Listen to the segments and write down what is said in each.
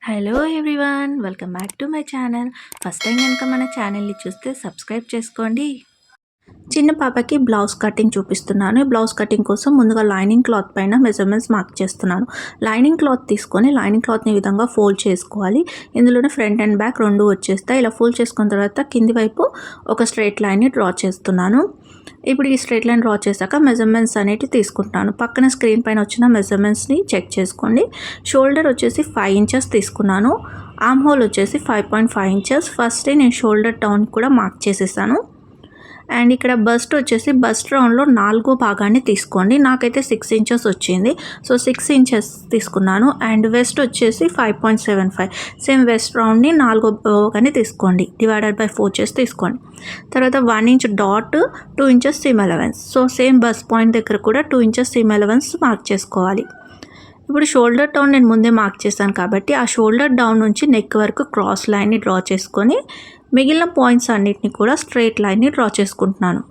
Hello everyone, welcome back to my channel. First time కనుక మన ఛానల్ని చూస్తే సబ్స్క్రైబ్ చేసుకోండి. చిన్న పాపకి బ్లౌజ్ కటింగ్ చూపిస్తున్నాను. బ్లౌజ్ కటింగ్ కోసం ముందుగా లైనింగ్ క్లాత్ పైన మెజర్మెంట్స్ మార్క్ చేస్తున్నాను. లైనింగ్ క్లాత్ తీసుకొని లైనింగ్ క్లాత్ని ఈ విధంగా ఫోల్డ్ చేసుకోవాలి. ఇందులోనే ఫ్రంట్ అండ్ బ్యాక్ రెండు వచ్చేస్తాయి. ఇలా ఫోల్డ్ చేసుకున్న తర్వాత కింది వైపు ఒక స్ట్రైట్ లైన్ని డ్రా చేస్తున్నాను. ఇప్పుడు ఈ స్ట్రైట్ లైన్ డ్రా చేశాక మెజర్మెంట్స్ అనేవి తీసుకుంటాను. పక్కన స్క్రీన్ పైన వచ్చిన మెజర్మెంట్స్ని చెక్ చేసుకోండి. షోల్డర్ వచ్చేసి 5 ఇంచెస్ తీసుకున్నాను. ఆర్మ్ హోల్ వచ్చేసి 5.5 ఇంచెస్. ఫస్ట్ నేను షోల్డర్ డౌన్ కూడా మార్క్ చేసేసాను. అండ్ ఇక్కడ బస్ట్ వచ్చేసి బస్ట్ రౌండ్లో 4వ భాగాన్ని తీసుకోండి. నాకైతే 6 ఇంచెస్ వచ్చింది. సో 6 ఇంచెస్ తీసుకున్నాను. అండ్ వెస్ట్ వచ్చేసి 5.75. సేమ్ వెస్ట్ రౌండ్ని 4వ భాగాన్ని తీసుకోండి. డివైడెడ్ బై 4 చేసి తీసుకోండి. తర్వాత 1 inch dot, 2 inches seam allowance. So same bust point దగ్గర కూడా 2 ఇంచెస్ సీమ్ అలవెన్స్ మార్క్ చేసుకోవాలి. ఇప్పుడు షోల్డర్ డౌన్ నేను ముందే మార్క్ చేశాను కాబట్టి ఆ షోల్డర్ డౌన్ నుంచి నెక్ వరకు క్రాస్ లైన్ని డ్రా చేసుకొని మిగిలిన పాయింట్స్ అన్నిటిని కూడా స్ట్రైట్ లైన్ని డ్రా చేసుకుంటున్నాను.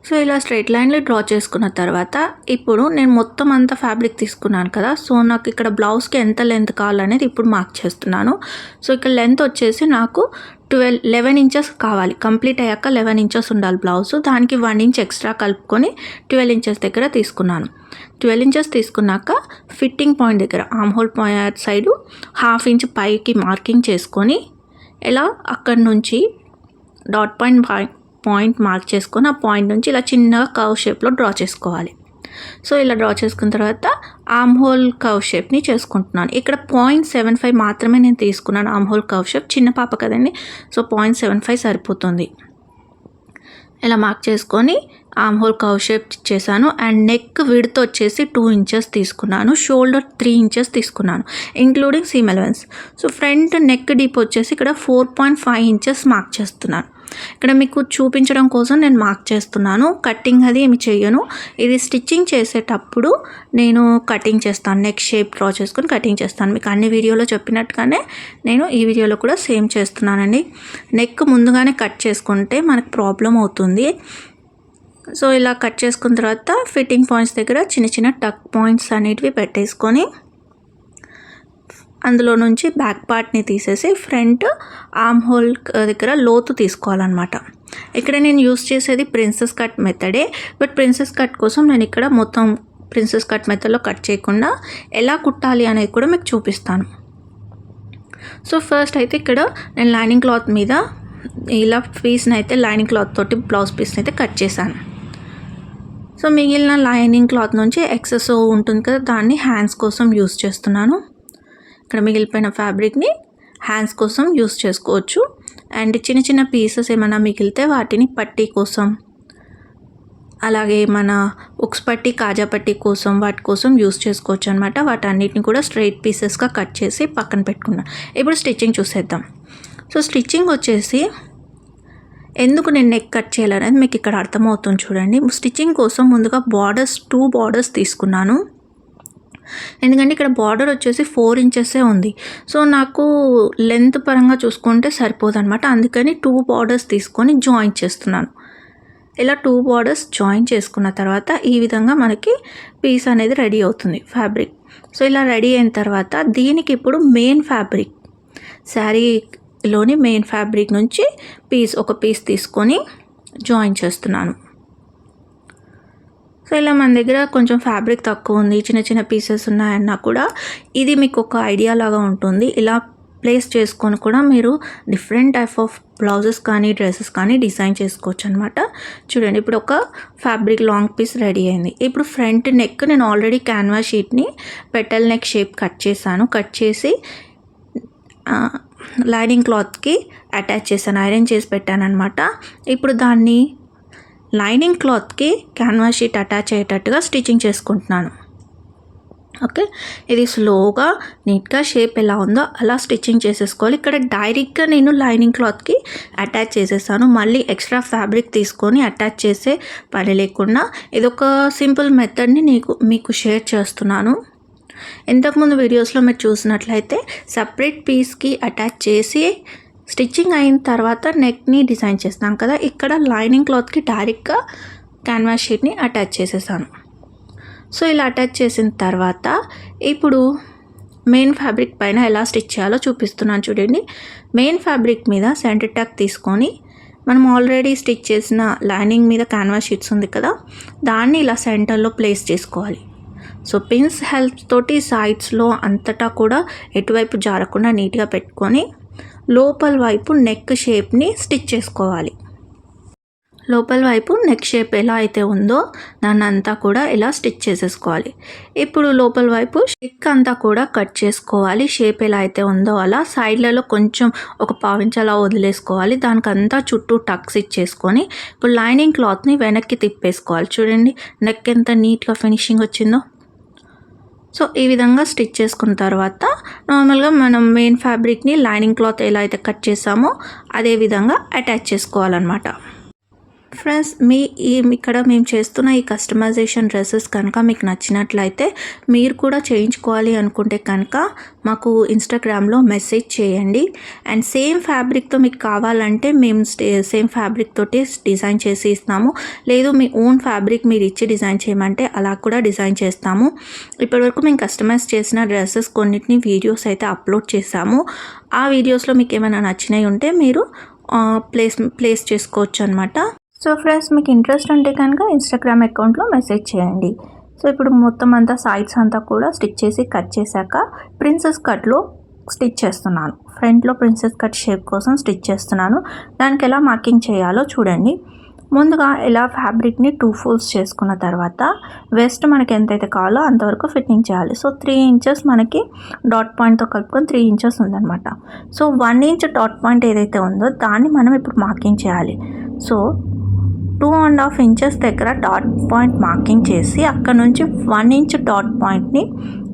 సో ఇలా స్ట్రైట్ లైన్లు డ్రా చేసుకున్న తర్వాత ఇప్పుడు నేను మొత్తం అంతా ఫ్యాబ్రిక్ తీసుకున్నాను కదా. సో నాకు ఇక్కడ బ్లౌజ్కి ఎంత లెంత్ కావాలనేది ఇప్పుడు మార్క్ చేస్తున్నాను. సో ఇక్కడ లెంత్ వచ్చేసి నాకు 11 ఇంచెస్ కావాలి. కంప్లీట్ అయ్యాక 11 ఇంచెస్ ఉండాలి బ్లౌజ్. దానికి 1 ఇంచ్ ఎక్స్ట్రా కలుపుకొని 12 ఇంచెస్ దగ్గర తీసుకున్నాను. 12 ఇంచెస్ తీసుకున్నాక ఫిట్టింగ్ పాయింట్ దగ్గర arm hole point side 1/2 inch పైకి మార్కింగ్ చేసుకొని ఇలా అక్కడి నుంచి డాట్ పాయింట్ మార్క్ చేసుకొని ఆ పాయింట్ నుంచి ఇలా చిన్నగా కర్వ్ షేప్లో డ్రా చేసుకోవాలి. సో ఇలా డ్రా చేసుకున్న తర్వాత ఆర్మ్ హోల్ కర్వ్ షేప్ని చేసుకుంటున్నాను. ఇక్కడ 0.75 మాత్రమే నేను తీసుకున్నాను. ఆర్మ్ హోల్ కర్వ్ షేప్ చిన్న పాప కదండి, సో 0.75 సరిపోతుంది. ఇలా మార్క్ చేసుకొని ఆర్మ్ హోల్ కర్వ్ షేప్ చేశాను. అండ్ నెక్ విడ్త్ వచ్చేసి 2 ఇంచెస్ తీసుకున్నాను. షోల్డర్ 3 ఇంచెస్ తీసుకున్నాను including seam allowance. So front neck deep వచ్చేసి ఇక్కడ 4.5 ఇంచెస్ మార్క్ చేస్తున్నాను. ఇక్కడ మీకు చూపించడం కోసం నేను మార్క్ చేస్తున్నాను. కటింగ్ అది ఏమి చేయను. ఇది స్టిచ్చింగ్ చేసేటప్పుడు నేను కటింగ్ చేస్తాను. నెక్ షేప్ డ్రా చేసుకొని కటింగ్ చేస్తాను. మీకు అన్ని వీడియోలో చెప్పినట్టుగానే నేను ఈ వీడియోలో కూడా సేమ్ చేస్తున్నానండి. నెక్ ముందుగానే కట్ చేసుకుంటే మనకు ప్రాబ్లం అవుతుంది. సో ఇలా కట్ చేసుకున్న తర్వాత ఫిట్టింగ్ పాయింట్స్ దగ్గర చిన్న చిన్న టక్ పాయింట్స్ అనేటివి పెట్టేసుకొని అందులో నుంచి బ్యాక్ పార్ట్ని తీసేసి ఫ్రంట్ ఆర్మ్ హోల్ దగ్గర లోతు తీసుకోవాలన్నమాట. ఇక్కడ నేను యూస్ చేసేది ప్రిన్సెస్ కట్ మెథడే. బట్ ప్రిన్సెస్ కట్ కోసం నేను ఇక్కడ మొత్తం ప్రిన్సెస్ కట్ మెథడ్లో కట్ చేయకుండా ఎలా కుట్టాలి అనేది కూడా మీకు చూపిస్తాను. సో ఫస్ట్ అయితే ఇక్కడ నేను లైనింగ్ క్లాత్ మీద ఇలా పీస్ని అయితే లైనింగ్ క్లాత్ తోటి బ్లౌజ్ పీస్ని అయితే కట్ చేశాను. సో మిగిలిన లైనింగ్ క్లాత్ నుంచి ఎక్సెస్ ఉంటుంది కదా, దాన్ని హ్యాండ్స్ కోసం యూస్ చేస్తున్నాను. ఇక్కడ మిగిలిపోయిన ఫ్యాబ్రిక్ని హ్యాండ్స్ కోసం యూస్ చేసుకోవచ్చు. అండ్ చిన్న చిన్న పీసెస్ ఏమైనా మిగిలితే వాటిని పట్టీ కోసం, అలాగే మన ఉక్స్ పట్టీ, కాజా పట్టీ కోసం వాటి కోసం యూస్ చేసుకోవచ్చు అనమాట. వాటన్నిటిని కూడా స్ట్రైట్ పీసెస్గా కట్ చేసి పక్కన పెట్టుకున్నాను. ఇప్పుడు స్టిచ్చింగ్ చూసేద్దాం. సో స్టిచ్చింగ్ వచ్చేసి ఎందుకు నేను నెక్ కట్ చేయాలనేది మీకు ఇక్కడ అర్థమవుతుంది చూడండి. స్టిచ్చింగ్ కోసం ముందుగా బార్డర్స్ 2 బార్డర్స్ తీసుకున్నాను. ఎందుకంటే ఇక్కడ బార్డర్ వచ్చేసి 4 ఇంచెసే ఉంది. సో నాకు లెంత్ పరంగా చూసుకుంటే సరిపోదు అనమాట. అందుకని 2 బార్డర్స్ తీసుకొని జాయిన్ చేస్తున్నాను. ఇలా 2 బార్డర్స్ జాయిన్ చేసుకున్న తర్వాత ఈ విధంగా మనకి పీస్ అనేది రెడీ అవుతుంది ఫ్యాబ్రిక్. సో ఇలా రెడీ అయిన తర్వాత దీనికి ఇప్పుడు మెయిన్ ఫ్యాబ్రిక్, శారీలోని మెయిన్ ఫ్యాబ్రిక్ నుంచి ఒక పీస్ తీసుకొని జాయిన్ చేస్తున్నాను. సో ఇలా మన దగ్గర కొంచెం ఫ్యాబ్రిక్ తక్కువ ఉంది, చిన్న చిన్న పీసెస్ ఉన్నాయన్నా కూడా ఇది మీకు ఒక ఐడియా లాగా ఉంటుంది. ఇలా ప్లేస్ చేసుకొని కూడా మీరు డిఫరెంట్ టైప్ ఆఫ్ బ్లౌజెస్ కానీ డ్రెస్సెస్ కానీ డిజైన్ చేసుకోవచ్చు అనమాట. చూడండి, ఇప్పుడు ఒక ఫ్యాబ్రిక్ లాంగ్ పీస్ రెడీ అయింది. ఇప్పుడు ఫ్రంట్ నెక్ నేను ఆల్రెడీ క్యాన్వాస్ షీట్ని పెటల్ నెక్ షేప్ కట్ చేశాను. కట్ చేసి లైనింగ్ క్లాత్కి అటాచ్ చేశాను, ఐరన్ చేసి పెట్టాను అనమాట. ఇప్పుడు దాన్ని లైనింగ్ క్లాత్కి క్యాన్వాస్ షీట్ అటాచ్ అయ్యేటట్టుగా స్టిచ్చింగ్ చేసుకుంటున్నాను. ఓకే, ఇది స్లోగా నీట్గా షేప్ ఎలా ఉందో అలా స్టిచ్చింగ్ చేసేసుకోవాలి. ఇక్కడ డైరెక్ట్గా నేను లైనింగ్ క్లాత్కి అటాచ్ చేసేసాను. మళ్ళీ ఎక్స్ట్రా ఫ్యాబ్రిక్ తీసుకొని అటాచ్ చేసే పని లేకుండా ఇదొక సింపుల్ మెథడ్ని మీకు షేర్ చేస్తున్నాను. ఇంతకుముందు వీడియోస్లో మీరు చూసినట్లయితే సపరేట్ పీస్కి అటాచ్ చేసి స్టిచ్చింగ్ అయిన తర్వాత నెక్ని డిజైన్ చేస్తాం కదా, ఇక్కడ లైనింగ్ క్లాత్కి డైరెక్ట్గా క్యాన్వాస్ షీట్ని అటాచ్ చేసేసాను. సో ఇలా అటాచ్ చేసిన తర్వాత ఇప్పుడు మెయిన్ ఫ్యాబ్రిక్ పైన ఎలా స్టిచ్ చేయాలో చూపిస్తున్నాను చూడండి. మెయిన్ ఫ్యాబ్రిక్ మీద సెంటర్ టక్ తీసుకొని మనం ఆల్రెడీ స్టిచ్ చేసిన లైనింగ్ మీద క్యాన్వాస్ షీట్స్ ఉంది కదా, దాన్ని ఇలా సెంటర్లో ప్లేస్ చేసుకోవాలి. సో పిన్స్ హెల్ప్ తోటి సైడ్స్లో అంతటా కూడా ఎటువైపు జారకుండా నీట్గా పెట్టుకొని లోపల వైపు నెక్ షేప్ని స్టిచ్ చేసుకోవాలి. లోపల వైపు నెక్ షేప్ ఎలా అయితే ఉందో దాన్ని అంతా కూడా ఇలా స్టిచ్ చేసేసుకోవాలి. ఇప్పుడు లోపల వైపు నెక్ అంతా కూడా కట్ చేసుకోవాలి. షేప్ ఎలా అయితే ఉందో అలా సైడ్లలో కొంచెం ఒక పావించ్ అలా వదిలేసుకోవాలి. దానికంతా చుట్టూ టక్స్ ఇచ్చేసుకొని ఇప్పుడు లైనింగ్ క్లాత్ని వెనక్కి తిప్పేసుకోవాలి. చూడండి నెక్ ఎంత నీట్గా ఫినిషింగ్ వచ్చిందో. సో ఈ విధంగా స్టిచ్ చేసుకున్న తర్వాత నార్మల్గా మనం మెయిన్ ఫ్యాబ్రిక్ని లైనింగ్ క్లాత్ ఎలా అయితే కట్ చేసామో అదే విధంగా అటాచ్ చేసుకోవాలన్నమాట. ఫ్రెండ్స్ ఇక్కడ మేము చేస్తున్న ఈ కస్టమైజేషన్ డ్రెస్సెస్ కనుక మీకు నచ్చినట్లయితే మీరు కూడా చేయించుకోవాలి అనుకుంటే కనుక మాకు ఇన్స్టాగ్రామ్లో మెసేజ్ చేయండి. అండ్ సేమ్ ఫ్యాబ్రిక్తో మీకు కావాలంటే మేము సేమ్ ఫ్యాబ్రిక్ తోటి డిజైన్ చేసి ఇస్తాము. లేదు మీ ఓన్ ఫ్యాబ్రిక్ మీరు ఇచ్చి డిజైన్ చేయమంటే అలా కూడా డిజైన్ చేస్తాము. ఇప్పటివరకు మేము కస్టమైజ్ చేసిన డ్రెస్సెస్ కొన్నిటిని వీడియోస్ అయితే అప్లోడ్ చేసాము. ఆ వీడియోస్లో మీకు ఏమైనా నచ్చినవి ఉంటే మీరు ప్లేస్ చేసుకోవచ్చు అనమాట. సో ఫ్రెండ్స్ మీకు ఇంట్రెస్ట్ ఉంటే కనుక ఇన్స్టాగ్రామ్ అకౌంట్లో మెసేజ్ చేయండి. సో ఇప్పుడు మొత్తం అంతా సైడ్స్ అంతా కూడా స్టిచ్ చేసి కట్ చేశాక ప్రిన్సెస్ కట్లో స్టిచ్ చేస్తున్నాను. ఫ్రంట్లో ప్రిన్సెస్ కట్ షేప్ కోసం స్టిచ్ చేస్తున్నాను. దానికి ఎలా మార్కింగ్ చేయాలో చూడండి. ముందుగా ఇలా ఫ్యాబ్రిక్ని 2 folds చేసుకున్న తర్వాత వెస్ట్ మనకి ఎంతైతే కావాలో అంతవరకు ఫిట్టింగ్ చేయాలి. సో 3 inches మనకి డాట్ పాయింట్తో కలుపుకొని 3 inches ఉందన్నమాట. సో 1 inch డాట్ పాయింట్ ఏదైతే ఉందో దాన్ని మనం ఇప్పుడు మార్కింగ్ చేయాలి. సో 2.5 inches దగ్గర డాట్ పాయింట్ మార్కింగ్ చేసి అక్కడ నుంచి 1 inch డాట్ పాయింట్ని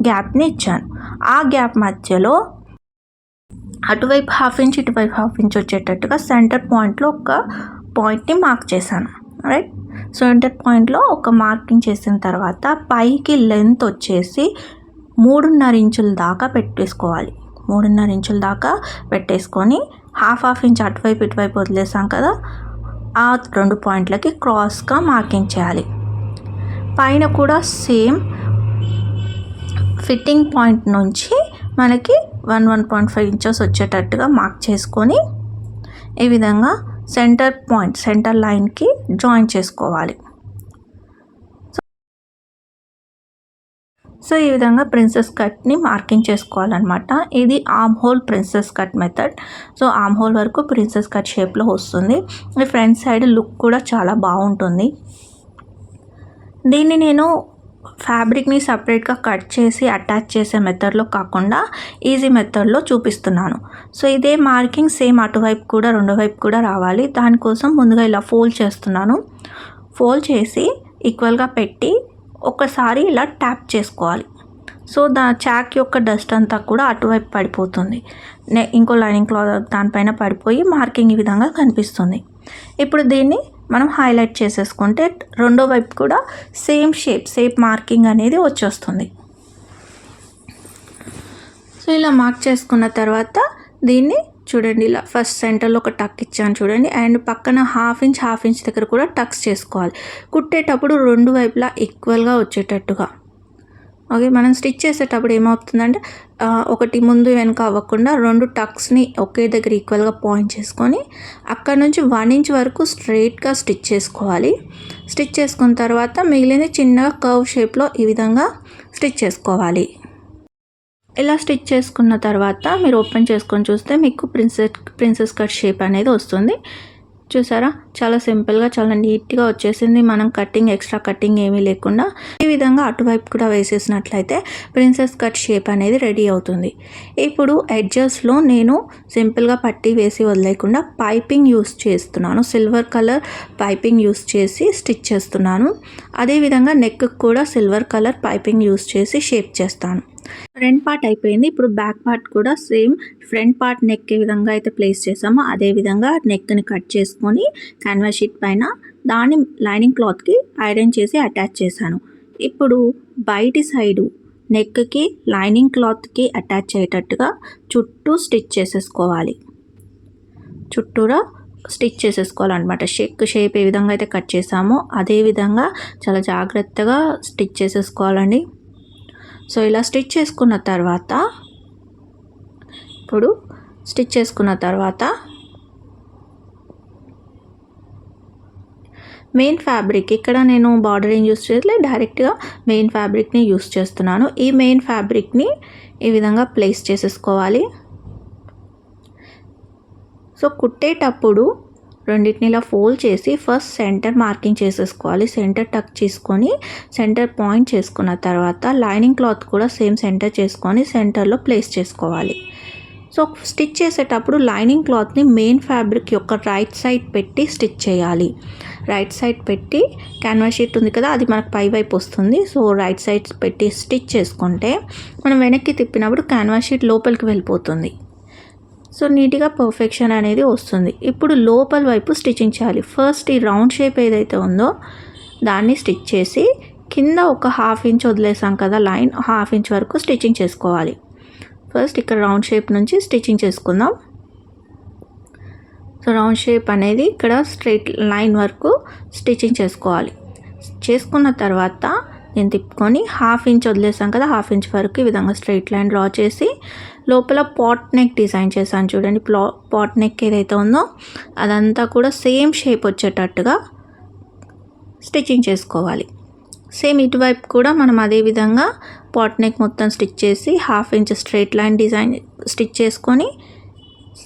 గ్యాప్ని ఇచ్చాను. ఆ గ్యాప్ మధ్యలో అటువైపు 1/2 inch ఇటువైపు 1/2 inch వచ్చేటట్టుగా సెంటర్ పాయింట్లో ఒక పాయింట్ని మార్క్ చేశాను. రైట్, సెంటర్ పాయింట్లో ఒక మార్కింగ్ చేసిన తర్వాత పైకి లెంత్ వచ్చేసి 3.5 inches దాకా పెట్టేసుకోవాలి. 3.5 inches దాకా పెట్టేసుకొని 1/2 inch అటువైపు ఇటువైపు వదిలేసాం కదా, ఆ 2 పాయింట్లకి క్రాస్గా మార్కింగ్ చేయాలి. పైన కూడా సేమ్ ఫిట్టింగ్ పాయింట్ నుంచి మనకి 1.5 inches వచ్చేటట్టుగా మార్క్ చేసుకొని ఈ విధంగా సెంటర్ లైన్కి జాయిన్ చేసుకోవాలి. సో ఈ విధంగా ప్రిన్సెస్ కట్ని మార్కింగ్ చేసుకోవాలన్నమాట. ఇది arm whole princess cut method. So arm whole వరకు ప్రిన్సెస్ కట్ షేప్లో వస్తుంది. ఈ ఫ్రంట్ సైడ్ లుక్ కూడా చాలా బాగుంటుంది. దీన్ని నేను ఫ్యాబ్రిక్ని సపరేట్గా కట్ చేసి అటాచ్ చేసే మెథడ్లో కాకుండా ఈజీ మెథడ్లో చూపిస్తున్నాను. సో ఇదే మార్కింగ్ సేమ్ అటువైపు కూడా రెండు వైపు కూడా రావాలి. దానికోసం ముందుగా ఇలా ఫోల్డ్ చేస్తున్నాను. ఫోల్డ్ చేసి ఈక్వల్గా పెట్టి ఒకసారి ఇలా ట్యాప్ చేసుకోవాలి. సో చాక్ యొక్క డస్ట్ అంతా కూడా అటువైపు పడిపోతుంది. ఇంకో లైనింగ్ క్లాత్ దానిపైన పడిపోయి మార్కింగ్ ఈ విధంగా కనిపిస్తుంది. ఇప్పుడు దీన్ని మనం హైలైట్ చేసేసుకుంటే రెండో వైపు కూడా సేమ్ మార్కింగ్ అనేది వచ్చేస్తుంది. సో ఇలా మార్క్ చేసుకున్న తర్వాత దీన్ని చూడండి, ఇలా ఫస్ట్ సెంటర్లో ఒక టక్ ఇచ్చాను చూడండి, అండ్ పక్కన హాఫ్ ఇంచ్ దగ్గర కూడా టక్స్ చేసుకోవాలి. కుట్టేటప్పుడు రెండు వైపులా ఈక్వల్గా వచ్చేటట్టుగా. ఓకే, మనం స్టిచ్ చేసేటప్పుడు ఏమవుతుందంటే ఒకటి ముందు వెనుక అవ్వకుండా రెండు టక్స్ని ఒకే దగ్గర ఈక్వల్గా పాయింట్ చేసుకొని అక్కడ నుంచి 1 inch వరకు స్ట్రైట్గా స్టిచ్ చేసుకోవాలి. స్టిచ్ చేసుకున్న తర్వాత మిగిలిన చిన్నగా కర్వ్ షేప్లో ఈ విధంగా స్టిచ్ చేసుకోవాలి. ఇలా స్టిచ్ చేసుకున్న తర్వాత మీరు ఓపెన్ చేసుకొని చూస్తే మీకు ప్రిన్సెస్ కట్ షేప్ అనేది వస్తుంది. చూసారా, చాలా సింపుల్గా చాలా నీట్గా వచ్చేసింది. మనం ఎక్స్ట్రా కటింగ్ ఏమీ లేకుండా ఈ విధంగా అటువైపు కూడా వేసేసినట్లయితే ప్రిన్సెస్ కట్ షేప్ అనేది రెడీ అవుతుంది. ఇప్పుడు ఎడ్జెస్లో నేను సింపుల్గా పట్టీ వేసి వదిలేకుండా పైపింగ్ యూస్ చేస్తున్నాను. సిల్వర్ కలర్ పైపింగ్ యూస్ చేసి స్టిచ్ చేస్తున్నాను. అదేవిధంగా నెక్ కూడా సిల్వర్ కలర్ పైపింగ్ యూస్ చేసి షేప్ చేస్తాను. ఫ్రంట్ పార్ట్ అయిపోయింది. ఇప్పుడు బ్యాక్ పార్ట్ కూడా సేమ్ ఫ్రంట్ పార్ట్ నెక్ ఏ విధంగా అయితే ప్లేస్ చేసామో అదే విధంగా నెక్ని కట్ చేసుకొని క్యాన్వాస్ షీట్ పైన దాన్ని లైనింగ్ క్లాత్కి ఐరన్ చేసి అటాచ్ చేశాను. ఇప్పుడు బయటి సైడు నెక్కి లైనింగ్ క్లాత్కి అటాచ్ అయ్యేటట్టుగా చుట్టూ స్టిచ్ చేసేసుకోవాలి. చుట్టూరా స్టిచ్ చేసేసుకోవాలన్నమాట. షేప్ ఏ విధంగా అయితే కట్ చేసామో అదే విధంగా చాలా జాగ్రత్తగా స్టిచ్ చేసేసుకోవాలండి. సో ఇలా స్టిచ్ చేసుకున్న తర్వాత ఇప్పుడు స్టిచ్ చేసుకున్న తర్వాత మెయిన్ ఫ్యాబ్రిక్ ఇక్కడ నేను బార్డరింగ్ యూస్ చేయట్లేదు, డైరెక్ట్గా మెయిన్ ఫ్యాబ్రిక్ని యూస్ చేస్తున్నాను. ఈ మెయిన్ ఫ్యాబ్రిక్ని ఈ విధంగా ప్లేస్ చేసేసుకోవాలి. సో కుట్టేటప్పుడు రెండింటిని ఇలా ఫోల్డ్ చేసి ఫస్ట్ సెంటర్ మార్కింగ్ చేసేసుకోవాలి. సెంటర్ టక్ చేసుకొని సెంటర్ పాయింట్ చేసుకున్న తర్వాత లైనింగ్ క్లాత్ కూడా సేమ్ సెంటర్ చేసుకొని సెంటర్లో ప్లేస్ చేసుకోవాలి. సో స్టిచ్ చేసేటప్పుడు లైనింగ్ క్లాత్ని మెయిన్ ఫ్యాబ్రిక్ యొక్క రైట్ సైడ్ పెట్టి స్టిచ్ చేయాలి. రైట్ సైడ్ పెట్టి క్యాన్వాస్ షీట్ ఉంది కదా, అది మనకు పై వైపు వస్తుంది. సో రైట్ సైడ్ పెట్టి స్టిచ్ చేసుకుంటే మనం వెనక్కి తిప్పినప్పుడు క్యాన్వాస్ షీట్ లోపలికి వెళ్ళిపోతుంది. సో నీట్గా పర్ఫెక్షన్ అనేది వస్తుంది. ఇప్పుడు లోపల వైపు స్టిచ్చింగ్ చేయాలి. ఫస్ట్ ఈ రౌండ్ షేప్ ఏదైతే ఉందో దాన్ని స్టిచ్ చేసి కింద ఒక 1/2 ఇంచ్ వదిలేసాం కదా లైన్, 1/2 ఇంచ్ వరకు స్టిచ్చింగ్ చేసుకోవాలి. ఫస్ట్ ఇక్కడ రౌండ్ షేప్ నుంచి స్టిచ్చింగ్ చేసుకుందాం. సో రౌండ్ షేప్ అనేది ఇక్కడ స్ట్రైట్ లైన్ వరకు స్టిచ్చింగ్ చేసుకోవాలి. చేసుకున్న తర్వాత నేను తిప్పుకొని 1/2 ఇంచ్ వదిలేసాం కదా, 1/2 ఇంచ్ వరకు ఈ విధంగా స్ట్రైట్ లైన్ డ్రా చేసి లోపల పాట్ నెక్ డిజైన్ చేశాను చూడండి. పాట్ నెక్ ఏదైతే ఉందో అదంతా కూడా సేమ్ షేప్ వచ్చేటట్టుగా స్టిచ్చింగ్ చేసుకోవాలి. సేమ్ ఇటువైపు కూడా మనం అదే విధంగా పాట్ నెక్ మొత్తం స్టిచ్ చేసి 1/2 inch straight line design stitch చేసుకొని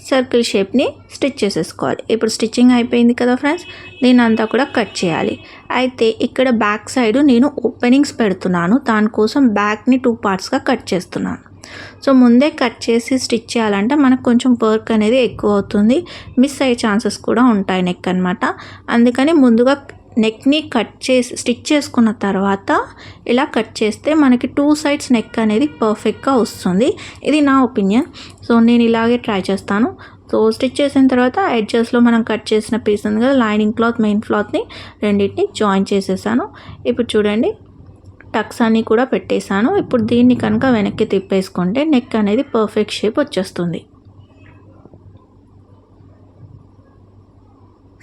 సర్కిల్ షేప్ని స్టిచ్ చేసేసుకోవాలి. ఇప్పుడు స్టిచ్చింగ్ అయిపోయింది కదా ఫ్రెండ్స్, దీని అంతా కూడా కట్ చేయాలి. అయితే ఇక్కడ బ్యాక్ సైడ్ నేను ఓపెనింగ్స్ పెడుతున్నాను, దానికోసం బ్యాక్ని 2 పార్ట్స్గా కట్ చేస్తున్నాను. సో ముందే కట్ చేసి స్టిచ్ చేయాలంటే మనకు కొంచెం వర్క్ అనేది ఎక్కువ అవుతుంది, మిస్ అయ్యే ఛాన్సెస్ కూడా ఉంటాయి నెక్ అనమాట. అందుకని ముందుగా నెక్ని కట్ చేసి స్టిచ్ చేసుకున్న తర్వాత ఇలా కట్ చేస్తే మనకి 2 సైడ్స్ నెక్ అనేది పర్ఫెక్ట్గా వస్తుంది. ఇది నా ఒపీనియన్. సో నేను ఇలాగే ట్రై చేస్తాను. సో స్టిచ్ చేసిన తర్వాత ఎడ్జెస్లో మనం కట్ చేసిన పీస్ ఉంది కదా, లైనింగ్ క్లాత్ మెయిన్ క్లాత్ని రెండింటిని జాయిన్ చేసేసాను. ఇప్పుడు చూడండి టక్స్ అన్నీ కూడా పెట్టేశాను. ఇప్పుడు దీన్ని కనుక వెనక్కి తిప్పేసుకుంటే నెక్ అనేది పర్ఫెక్ట్ షేప్ వచ్చేస్తుంది.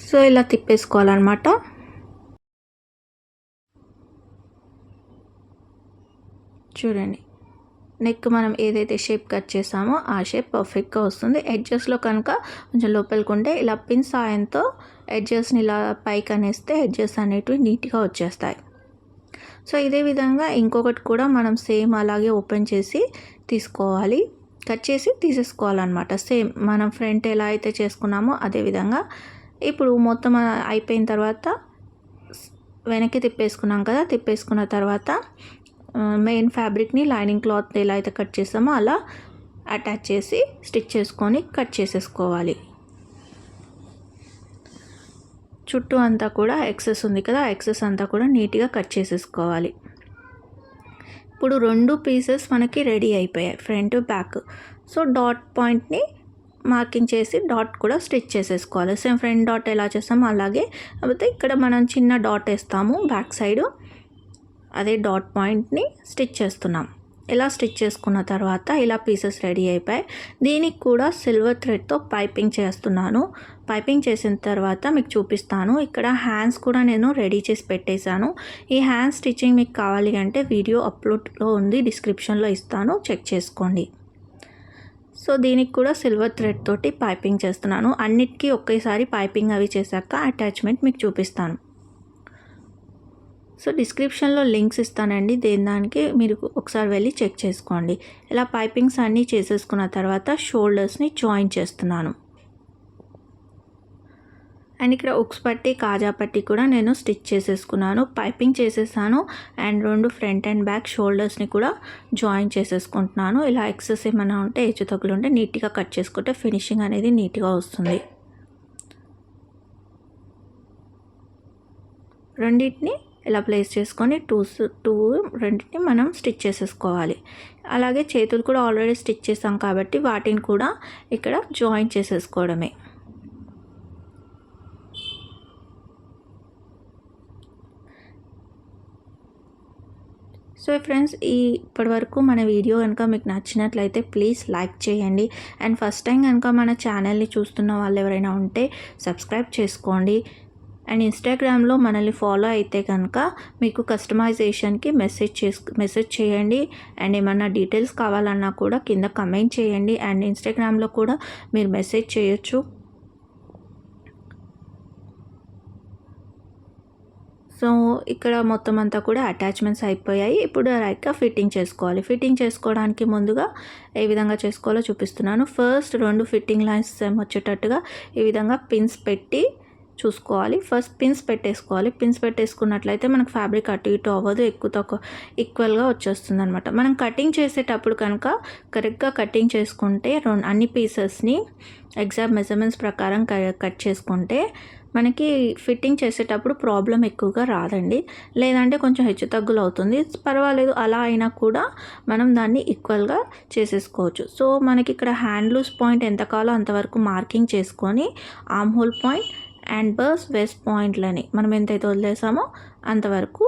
సో ఇలా తిప్పేసుకోవాలన్నమాట. చూడండి నెక్ మనం ఏదైతే షేప్ కట్ చేసామో ఆ షేప్ పర్ఫెక్ట్గా వస్తుంది. ఎడ్జెస్లో కనుక కొంచెం లోపలికి ఉంటే ఇలా పిన్ సాయంతో ఎడ్జెస్ని ఇలా పైకి అనేస్తే ఎడ్జెస్ అనేటివి నీట్గా వచ్చేస్తాయి. సో ఇదే విధంగా ఇంకొకటి కూడా మనం సేమ్ అలాగే ఓపెన్ చేసి తీసుకోవాలి, కట్ చేసి తీసేసుకోవాలన్నమాట. సేమ్ మనం ఫ్రంట్ ఎలా అయితే చేసుకున్నామో అదే విధంగా. ఇప్పుడు మొత్తం అయిపోయిన తర్వాత వెనక్కి తిప్పేసుకున్నాం కదా, తిప్పేసుకున్న తర్వాత మెయిన్ ఫ్యాబ్రిక్ని లైనింగ్ క్లాత్ ఎలా అయితే కట్ చేసామో అలా అటాచ్ చేసి స్టిచ్ చేసుకొని కట్ చేసేసుకోవాలి. చుట్టూ అంతా కూడా ఎక్సెస్ ఉంది కదా, ఎక్సెస్ అంతా కూడా నీట్గా కట్ చేసేసుకోవాలి. ఇప్పుడు 2 పీసెస్ మనకి రెడీ అయిపోయాయి, ఫ్రంట్ బ్యాక్. సో డాట్ పాయింట్ని మార్కింగ్ చేసి డాట్ కూడా స్టిచ్ చేసేసుకోవాలి. సేమ్ ఫ్రంట్ డాట్ ఎలా చేస్తామో అలాగే, కాకపోతే ఇక్కడ మనం చిన్న డాట్ వేస్తాము బ్యాక్ సైడు, అదే డాట్ పాయింట్ని స్టిచ్ చేస్తున్నాం. ఇలా స్టిచ్ చేసుకున్న తర్వాత ఇలా పీసెస్ రెడీ అయిపోయాయి. దీనికి కూడా సిల్వర్ థ్రెడ్తో పైపింగ్ చేస్తున్నాను. పైపింగ్ చేసిన తర్వాత మీకు చూపిస్తాను. ఇక్కడ హ్యాండ్స్ కూడా నేను రెడీ చేసి పెట్టేశాను. ఈ హ్యాండ్ స్టిచ్చింగ్ మీకు కావాలి అంటే వీడియో అప్లోడ్లో ఉంది, డిస్క్రిప్షన్లో ఇస్తాను, చెక్ చేసుకోండి. సో దీనికి కూడా సిల్వర్ థ్రెడ్ తోటి పైపింగ్ చేస్తున్నాను. అన్నిటికీ ఒకేసారి పైపింగ్ అవి చేశాక అటాచ్మెంట్ మీకు చూపిస్తాను. సో డిస్క్రిప్షన్లో లింక్స్ ఇస్తానండి, దానికి మీరు ఒకసారి వెళ్ళి చెక్ చేసుకోండి. ఇలా పైపింగ్స్ అన్నీ చేసేసుకున్న తర్వాత షోల్డర్స్ని జాయిన్ చేస్తున్నాను. అండ్ ఇక్కడ ఉక్స్ పట్టి కాజా పట్టి కూడా నేను స్టిచ్ చేసేసుకున్నాను, పైపింగ్ చేసేసాను. అండ్ 2 ఫ్రంట్ అండ్ బ్యాక్ షోల్డర్స్ని కూడా జాయిన్ చేసేసుకుంటున్నాను. ఇలా ఎక్సెస్ ఏమైనా ఉంటే హెచ్చు తగ్గులు ఉంటే నీట్గా కట్ చేసుకుంటే ఫినిషింగ్ అనేది నీట్గా వస్తుంది. రెండింటిని ఇలా ప్లేస్ చేసుకొని రెండింటిని మనం స్టిచ్ చేసేసుకోవాలి. అలాగే చేతులు కూడా ఆల్రెడీ స్టిచ్ చేసాం కాబట్టి వాటిని కూడా ఇక్కడ జాయిన్ చేసేసుకోవడమే. సో ఫ్రెండ్స్, ఇప్పటి వరకు మన వీడియో కనుక మీకు నచ్చినట్లయితే ప్లీజ్ లైక్ చేయండి. అండ్ ఫస్ట్ టైం కనుక మన ఛానల్ని చూస్తున్న వాళ్ళు ఎవరైనా ఉంటే సబ్స్క్రైబ్ చేసుకోండి. అండ్ ఇన్స్టాగ్రామ్లో మనల్ని ఫాలో అయితే కనుక మీకు కస్టమైజేషన్కి మెసేజ్ చేయండి. అండ్ ఏమన్నా డీటెయిల్స్ కావాలన్నా కూడా కింద కమెంట్ చేయండి. అండ్ ఇన్స్టాగ్రామ్లో కూడా మీరు మెసేజ్ చేయొచ్చు. సో ఇక్కడ మొత్తం అంతా కూడా అటాచ్మెంట్స్ అయిపోయాయి. ఇప్పుడు డైరెక్ట్గా ఫిట్టింగ్ చేసుకోవాలి. ఫిట్టింగ్ చేసుకోవడానికి ముందుగా ఏ విధంగా చేసుకోవాలో చూపిస్తున్నాను. ఫస్ట్ 2 ఫిట్టింగ్ లైన్స్ వచ్చేటట్టుగా ఈ విధంగా పిన్స్ పెట్టి చూసుకోవాలి. ఫస్ట్ పిన్స్ పెట్టేసుకోవాలి. పిన్స్ పెట్టేసుకున్నట్లయితే మనకు ఫ్యాబ్రిక్ అటు ఇటు అవ్వదు, ఎక్కువ తక్కువ ఈక్వల్గా వచ్చేస్తుంది అనమాట. మనం కటింగ్ చేసేటప్పుడు కనుక కరెక్ట్గా కటింగ్ చేసుకుంటే అన్ని పీసెస్ని ఎగ్జాక్ట్ మెజర్మెంట్స్ ప్రకారం కట్ చేసుకుంటే మనకి ఫిట్టింగ్ చేసేటప్పుడు ప్రాబ్లం ఎక్కువగా రాదండి. లేదంటే కొంచెం హెచ్చుతగ్గులు అవుతుంది, పర్వాలేదు. అలా అయినా కూడా మనం దాన్ని ఈక్వల్గా చేసేసుకోవచ్చు. సో మనకి ఇక్కడ హ్యాండ్ లూజ్ పాయింట్ ఎంత కావాలో అంతవరకు మార్కింగ్ చేసుకొని arm hole point and bust waist పాయింట్లని మనం ఎంతైతే వదిలేసామో అంతవరకు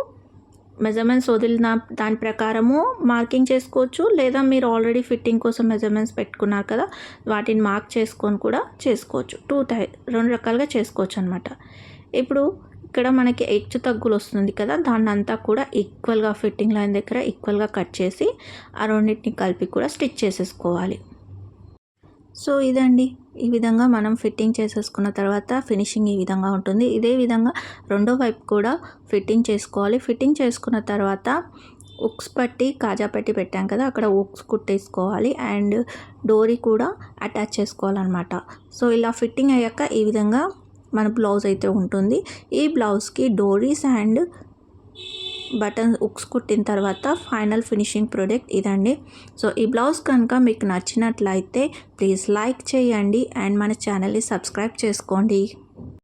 మెజర్మెంట్స్ వదిలిన దాని ప్రకారము మార్కింగ్ చేసుకోవచ్చు. లేదా మీరు ఆల్రెడీ ఫిట్టింగ్ కోసం మెజర్మెంట్స్ పెట్టుకున్నారు కదా, వాటిని మార్క్ చేసుకొని కూడా చేసుకోవచ్చు. 2 రకాలుగా చేసుకోవచ్చు అనమాట. ఇప్పుడు ఇక్కడ మనకి హెచ్చు తగ్గులు వస్తుంది కదా, దాన్ని అంతా కూడా ఈక్వల్గా ఫిట్టింగ్ లైన్ దగ్గర ఈక్వల్గా కట్ చేసి ఆ రెండింటిని కలిపి కూడా స్టిచ్ చేసేసుకోవాలి. సో ఇదండి, ఈ విధంగా మనం ఫిట్టింగ్ చేసేసుకున్న తర్వాత ఫినిషింగ్ ఈ విధంగా ఉంటుంది. ఇదే విధంగా రెండో వైపు కూడా ఫిట్టింగ్ చేసుకోవాలి. ఫిట్టింగ్ చేసుకున్న తర్వాత ఉక్స్ పట్టి కాజా పట్టి పెట్టాం కదా, అక్కడ ఉక్స్ కుట్టేసుకోవాలి అండ్ డోరీ కూడా అటాచ్ చేసుకోవాలన్నమాట. సో ఇలా ఫిట్టింగ్ అయ్యాక ఈ విధంగా మన బ్లౌజ్ అయితే ఉంటుంది. ఈ బ్లౌజ్కి డోరీస్ అండ్ బటన్ ఉక్స్ కుట్టిన తర్వాత ఫైనల్ ఫినిషింగ్ ప్రోడక్ట్ ఇదండి. సో ఈ బ్లౌజ్ కనుక మీకు నచ్చినట్లయితే ప్లీజ్ లైక్ చేయండి అండ్ మన ఛానల్ని సబ్స్క్రైబ్ చేసుకోండి.